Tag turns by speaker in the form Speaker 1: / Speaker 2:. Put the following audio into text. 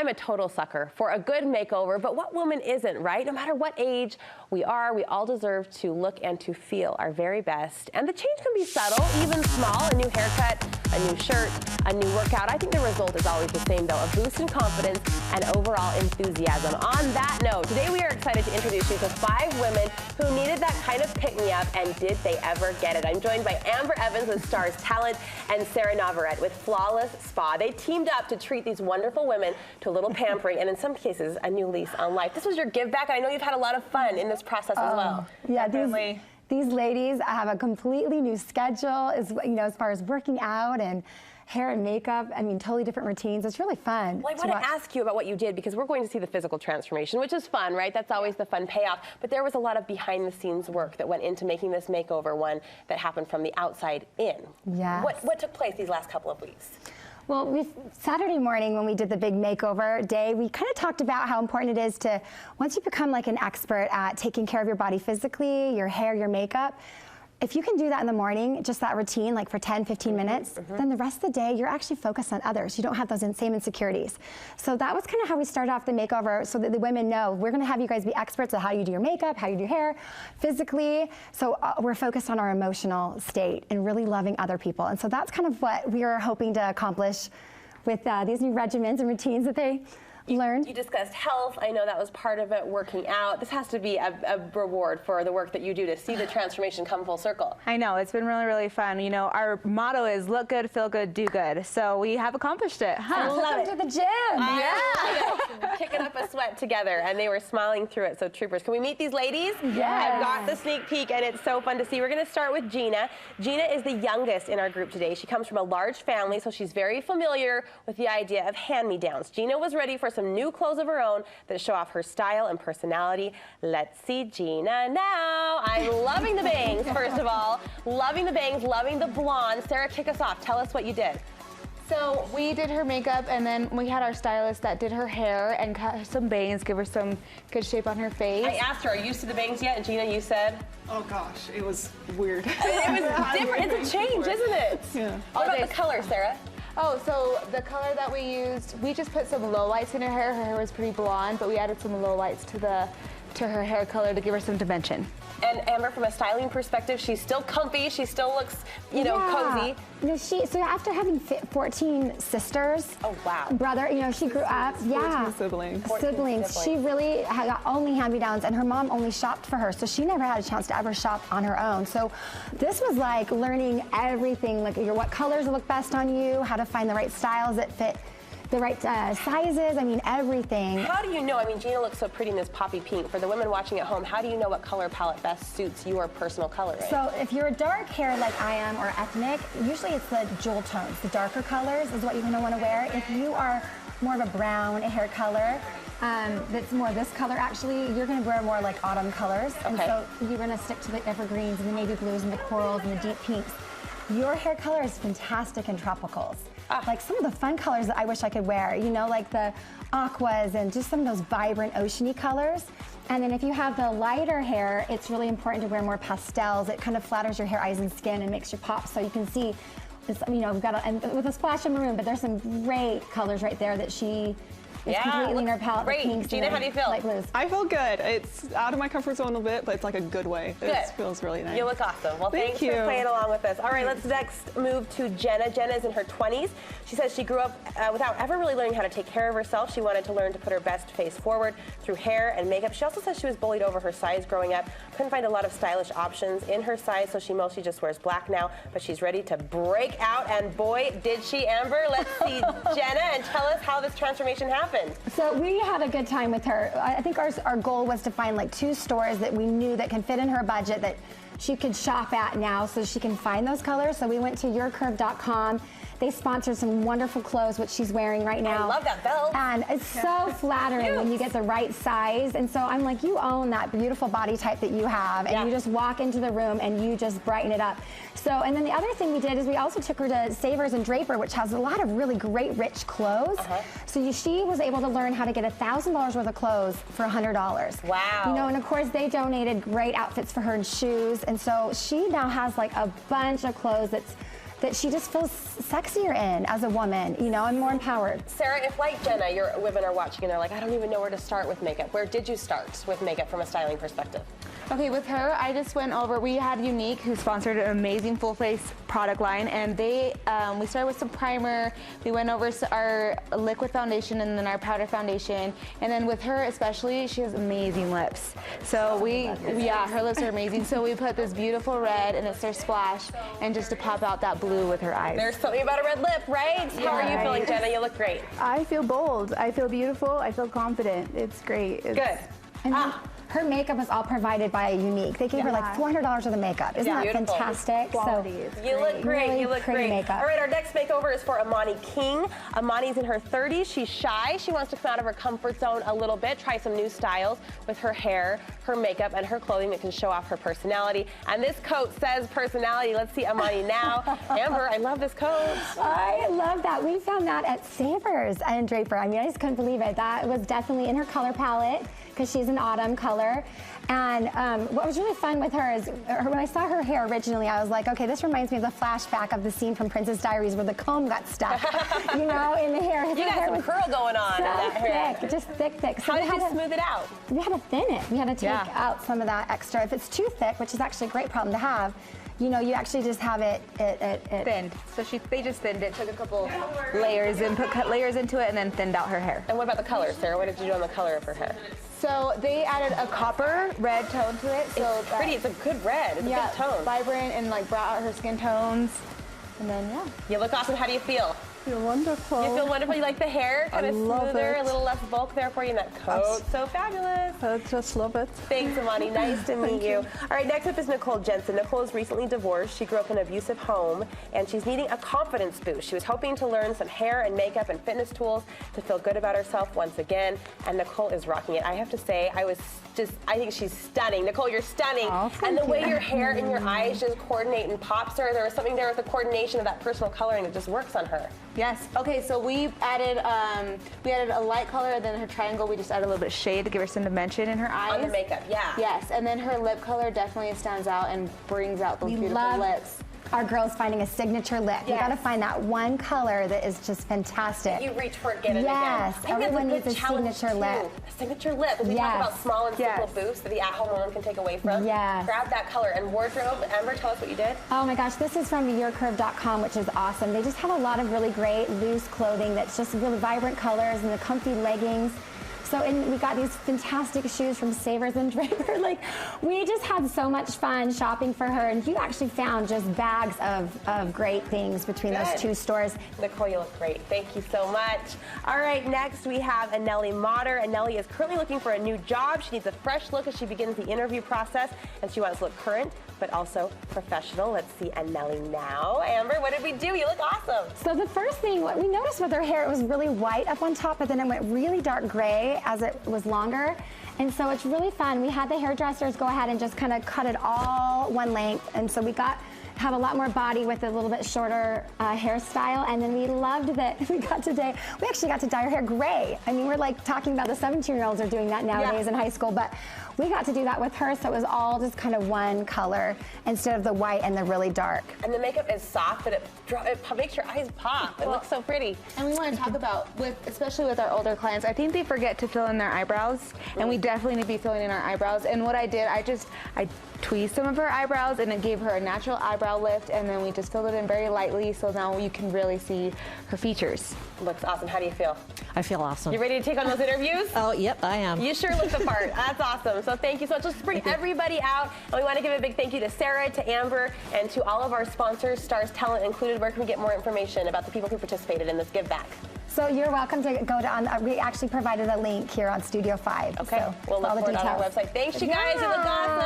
Speaker 1: I'm a total sucker for a good makeover, but what woman isn't, right? No matter what age we are, we all deserve to look and to feel our very best. And the change can be subtle, even small, a new haircut, a new shirt, a new workout. I think the result is always the same though, a boost in confidence and overall enthusiasm. On that note, today we are excited to introduce you to 5 women who needed that kind of pick-me-up, and did they ever get it? I'm joined by Amber Evans with Stars Talent and Sarah Nevrette with Flawless Spa. They teamed up to treat these wonderful women to a little pampering and in some cases a new lease on life. This was your give back, and I know you've had a lot of fun in this process as well.
Speaker 2: Yeah, these ladies have a completely new schedule, as far as working out and hair and makeup. I mean, totally different routines. It's really fun.
Speaker 1: Well, I want to ask you about what you did, because we're going to see the physical transformation, which is fun, right? That's always the fun payoff. But there was a lot of behind-the-scenes work that went into making this makeover one that happened from the outside in.
Speaker 2: Yes.
Speaker 1: What took place these last couple of weeks?
Speaker 2: Well, Saturday morning when we did the big makeover day, we kind of talked about how important it is to, once you become like an expert at taking care of your body physically, your hair, your makeup, if you can do that in the morning, just that routine, like for 10, 15 minutes, then the rest of the day, you're actually focused on others. You don't have those same insecurities. So that was kind of how we started off the makeover, so that the women know, we're gonna have you guys be experts at how you do your makeup, how you do your hair, physically. So we're focused on our emotional state and really loving other people. And so that's kind of what we are hoping to accomplish with these new regimens and routines that they learned.
Speaker 1: You discussed health. I know that was part of it, working out. This has to be a reward for the work that you do to see the transformation come full circle.
Speaker 3: I know, it's been really, really fun. You know, our motto is look good, feel good, do good. So we have accomplished it, huh?
Speaker 2: Welcome to the gym.
Speaker 1: Yeah. Kicking up a sweat together, and they were smiling through it. So troopers, can we meet these ladies?
Speaker 2: Yes.
Speaker 1: I've got the sneak peek, and it's so fun to see. We're going to start with Gina. Gina is the youngest in our group today. She comes from a large family, so she's very familiar with the idea of hand-me-downs. Gina was ready for some new clothes of her own that show off her style and personality. Let's see Gina now. I'm loving the bangs, first of all. Loving the bangs, loving the blonde. Sarah, kick us off. Tell us what you did.
Speaker 3: So we did her makeup, and then we had our stylist that did her hair and cut her some bangs, give her some good shape on her face.
Speaker 1: I asked her, are you used to the bangs yet? And Gina, you said?
Speaker 4: Oh gosh, it was weird.
Speaker 1: It was different. It's a change, isn't it?
Speaker 4: Yeah.
Speaker 1: What about the color, Sarah?
Speaker 3: Oh, so the color that we used, we just put some low lights in her hair. Her hair was pretty blonde, but we added some low lights to her hair color to give her some dimension.
Speaker 1: And Amber, from a styling perspective, she's still comfy. She still looks, cozy.
Speaker 2: No, so after having 14 sisters,
Speaker 1: oh wow,
Speaker 2: brother, she grew up,
Speaker 4: 14 siblings.
Speaker 1: 14 siblings.
Speaker 2: She really got only hand-me-downs, and her mom only shopped for her, so she never had a chance to ever shop on her own. So this was like learning everything, like what colors look best on you, how to find the right styles that fit the right sizes, I mean, everything.
Speaker 1: How do you know, Gina looks so pretty in this poppy pink. For the women watching at home, how do you know what color palette best suits your personal coloring?
Speaker 2: So if you're a dark hair like I am, or ethnic, usually it's the jewel tones, the darker colors is what you're gonna wanna wear. If you are more of a brown hair color, that's more this color actually, you're gonna wear more like autumn colors.
Speaker 1: Okay.
Speaker 2: And so you're gonna stick to the evergreens and the navy blues and the corals and the deep pinks. Your hair color is fantastic in tropicals. Like some of the fun colors that I wish I could wear, like the aquas and just some of those vibrant oceany colors. And then if you have the lighter hair, it's really important to wear more pastels. It kind of flatters your hair, eyes, and skin and makes you pop. So you can see, we've got and with a splash of maroon, but there's some great colors right there that she is completely in her palette.
Speaker 1: Great.
Speaker 2: Pinks,
Speaker 1: Gina, how do you feel?
Speaker 2: Light blues.
Speaker 4: I feel good. It's out of my comfort zone a little bit, but it's like a good way.
Speaker 1: Good.
Speaker 4: It feels really nice.
Speaker 1: You look awesome. Well, thanks
Speaker 4: you
Speaker 1: for playing along with us. All right, let's next move to Jenna. Jenna is in her 20s. She says she grew up without ever really learning how to take care of herself. She wanted to learn to put her best face forward through hair and makeup. She also says she was bullied over her size growing up. Couldn't find a lot of stylish options in her size, so she mostly just wears black now, but she's ready to break out, and boy, did she, Amber. Let's see Jenna and tell us how this transformation happened.
Speaker 2: So we had a good time with her. I think our goal was to find like 2 stores that we knew that can fit in her budget that she could shop at now so she can find those colors. So we went to yourcurve.com. They sponsored some wonderful clothes, which she's wearing right now.
Speaker 1: I love that belt.
Speaker 2: And it's so flattering when you get the right size. And so I'm like, you own that beautiful body type that you have. And you just walk into the room and you just brighten it up. So, and then the other thing we did is we also took her to Savers and Draper, which has a lot of really great, rich clothes. So she was able to learn how to get $1,000 worth of clothes for $100.
Speaker 1: Wow.
Speaker 2: And of course they donated great outfits for her and shoes. And so she now has like a bunch of clothes that's that she just feels sexier in as a woman, you know, and more empowered.
Speaker 1: Sarah, if like Jenna, your women are watching and they're like, I don't even know where to start with makeup. Where did you start with makeup from a styling perspective?
Speaker 3: Okay, with her, I just went over, we had Younique, who sponsored an amazing full face product line, and we started with some primer, we went over our liquid foundation and then our powder foundation, and then with her especially, she has amazing lips. So her lips are amazing, so we put this beautiful red, and it's their splash, and just to pop out that blue with her eyes.
Speaker 1: There's something about a red lip, right? How are you feeling, Jenna? You look great.
Speaker 5: I feel bold, I feel beautiful, I feel confident. It's great.
Speaker 1: Good.
Speaker 2: Her makeup was all provided by Younique. They gave her like $400 worth of makeup. Isn't that
Speaker 1: beautiful.
Speaker 2: fantastic?
Speaker 5: Quality.
Speaker 1: You look great.
Speaker 2: Really
Speaker 1: You look
Speaker 2: pretty
Speaker 1: great.
Speaker 2: makeup.
Speaker 1: All right, our next makeover is for Amani King. Amani's in her 30s. She's shy. She wants to come out of her comfort zone a little bit, try some new styles with her hair, her makeup, and her clothing that can show off her personality. And this coat says personality. Let's see Amani now. Amber, I love this coat.
Speaker 2: I love that. We found that at Savers and Draper. I mean, I just couldn't believe it. That was definitely in her color palette because she's an autumn color. And what was really fun with her is when I saw her hair originally, I was like, okay, this reminds me of the flashback of the scene from Princess Diaries where the comb got stuck, you know, in the hair.
Speaker 1: You got some curl going on in that hair.
Speaker 2: Thick, just thick. So
Speaker 1: How did you smooth it out?
Speaker 2: We had to thin it. We had to take out some of that extra. If it's too thick, which is actually a great problem to have, you know, you actually just have it
Speaker 3: Thinned. So they just thinned it, took a couple layers and cut layers into it and then thinned out her hair.
Speaker 1: And what about the color, Sarah? What did you do on the color of her hair?
Speaker 3: So they added a copper red tone to it. So
Speaker 1: It's pretty. It's a good red. It's a good tone.
Speaker 3: Vibrant, and like brought out her skin tones. And then
Speaker 1: You look awesome. How do you feel?
Speaker 5: I feel wonderful.
Speaker 1: You feel wonderful. You like the hair? Kind of
Speaker 5: love
Speaker 1: smoother,
Speaker 5: it.
Speaker 1: a little less bulk there for you in that coat. So fabulous.
Speaker 5: I just love it.
Speaker 1: Thanks, Amani. Nice to meet you. All right, next up is Nicole Jensen. Nicole is recently divorced. She grew up in an abusive home, and she's needing a confidence boost. She was hoping to learn some hair and makeup and fitness tools to feel good about herself once again, and Nicole is rocking it. I have to say, I think she's stunning. Nicole, you're stunning.
Speaker 2: Oh,
Speaker 1: and the
Speaker 2: thank
Speaker 1: way
Speaker 2: you.
Speaker 1: your hair and your eyes just coordinate and pops her, there was something there with the coordination of that personal coloring that just works on her.
Speaker 3: yes. Okay, so we added a light color, and then her triangle, we just added a little bit of shade to give her some dimension in her eyes.
Speaker 1: On the makeup, yeah.
Speaker 3: Yes, and then her lip color definitely stands out and brings out those beautiful
Speaker 2: love
Speaker 3: lips.
Speaker 2: our girls finding a signature lip. You
Speaker 1: Yes.
Speaker 2: got to find that one color that is just fantastic.
Speaker 1: You reach for it again and
Speaker 2: Yes,
Speaker 1: again. I think
Speaker 2: everyone
Speaker 1: that's
Speaker 2: needs a
Speaker 1: challenge,
Speaker 2: signature
Speaker 1: too.
Speaker 2: lip.
Speaker 1: A signature lip. We talk
Speaker 2: Yes.
Speaker 1: about small and simple
Speaker 3: Yes.
Speaker 1: boosts that the at-home woman can take away from.
Speaker 2: Yes.
Speaker 1: Grab that color. And wardrobe, Amber, tell us what you did.
Speaker 2: Oh my gosh, this is from yourcurve.com, which is awesome. They just have a lot of really great loose clothing that's just really vibrant colors and the comfy leggings. So, and we got these fantastic shoes from Savers and Draper. Like, we just had so much fun shopping for her, and you actually found just bags of great things between
Speaker 1: Good.
Speaker 2: those two stores.
Speaker 1: Nicole, you look great. Thank you so much. All right, next we have Anneli Maher. Anneli is currently looking for a new job. She needs a fresh look as she begins the interview process, and she wants to look current, but also professional. Let's see Anneli now. Amber, what did we do? You look awesome.
Speaker 2: So the first thing, what we noticed with her hair, it was really white up on top, but then it went really dark gray as it was longer. And so it's really fun. We had the hairdressers go ahead and just kind of cut it all one length. And so we have a lot more body with a little bit shorter hairstyle. And then we loved that we actually got to dye her hair gray. I mean, we're like talking about the 17-year-olds are doing that nowadays in high school, but we got to do that with her. So it was all just kind of one color instead of the white and the really dark.
Speaker 1: And the makeup is soft, but it makes your eyes pop. It looks so pretty.
Speaker 3: And we want to talk about, especially with our older clients, I think they forget to fill in their eyebrows, and we definitely need to be filling in our eyebrows. And what I did, I tweezed some of her eyebrows, and it gave her a natural eyebrow lift, and then we just filled it in very lightly, so now you can really see her features.
Speaker 1: Looks awesome. How do you feel?
Speaker 6: I feel awesome.
Speaker 1: You ready to take on those interviews?
Speaker 6: Oh, yep, I am.
Speaker 1: You sure look the part. That's awesome. So thank you so much. Let's bring everybody out. And we want to give a big thank you to Sarah, to Amber, and to all of our sponsors, Stars Talent included. Where can we get more information about the people who participated in this give back?
Speaker 2: So you're welcome to go to, we actually provided a link here on Studio 5.
Speaker 1: Okay,
Speaker 2: So
Speaker 1: we'll look
Speaker 2: all the
Speaker 1: for it on our
Speaker 2: details.
Speaker 1: website. Thanks, you guys. You look awesome.